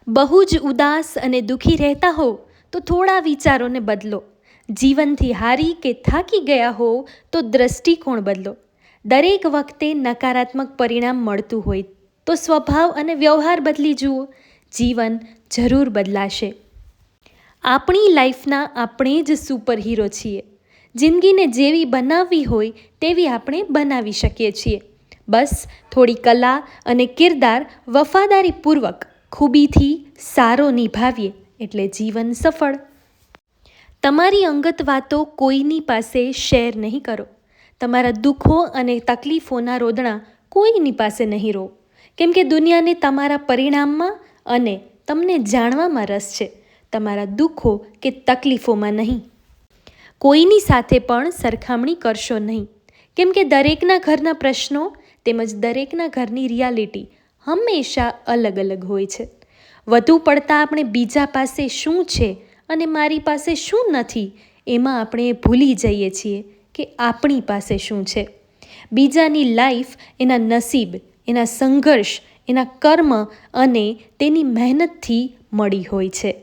બહુ જ ઉદાસ અને દુઃખી રહેતા હો તો થોડા વિચારોને બદલો. જીવનથી હારી કે થાકી ગયા હો તો દ્રષ્ટિકોણ બદલો. દરેક વખતે નકારાત્મક પરિણામ મળતું હોય તો સ્વભાવ અને વ્યવહાર બદલી જુઓ. જીવન જરૂર બદલાશે. આપણી લાઈફના આપણે જ સુપર હીરો છીએ. જિંદગીને જેવી બનાવવી હોય તેવી આપણે બનાવી શકીએ છીએ. બસ થોડી કલા અને કિરદાર વફાદારીપૂર્વક ખૂબીથી સારો નિભાવીએ એટલે જીવન સફળ. તમારી અંગત વાતો કોઈની પાસે શેર નહીં કરો. તમારા દુઃખો અને તકલીફોના રોદણા કોઈની પાસે નહીં રહો. કેમ કે દુનિયાને તમારા પરિણામમાં અને તમને જાણવામાં રસ છે, તમારા દુઃખો કે તકલીફોમાં નહીં. કોઈની સાથે પણ સરખામણી કરશો નહીં. કેમ કે દરેકના ઘરના પ્રશ્નો તેમજ દરેકના ઘરની રિયાલિટી હંમેશા અલગ અલગ હોય છે. વધુ પડતા આપણે બીજા પાસે શું છે અને મારી પાસે શું નથી એમાં આપણે ભૂલી જઈએ છીએ કે આપણી પાસે શું છે. બીજાની લાઈફ એના નસીબ, એના સંઘર્ષ, એના કર્મ અને તેની મહેનતથી મળી હોય છે.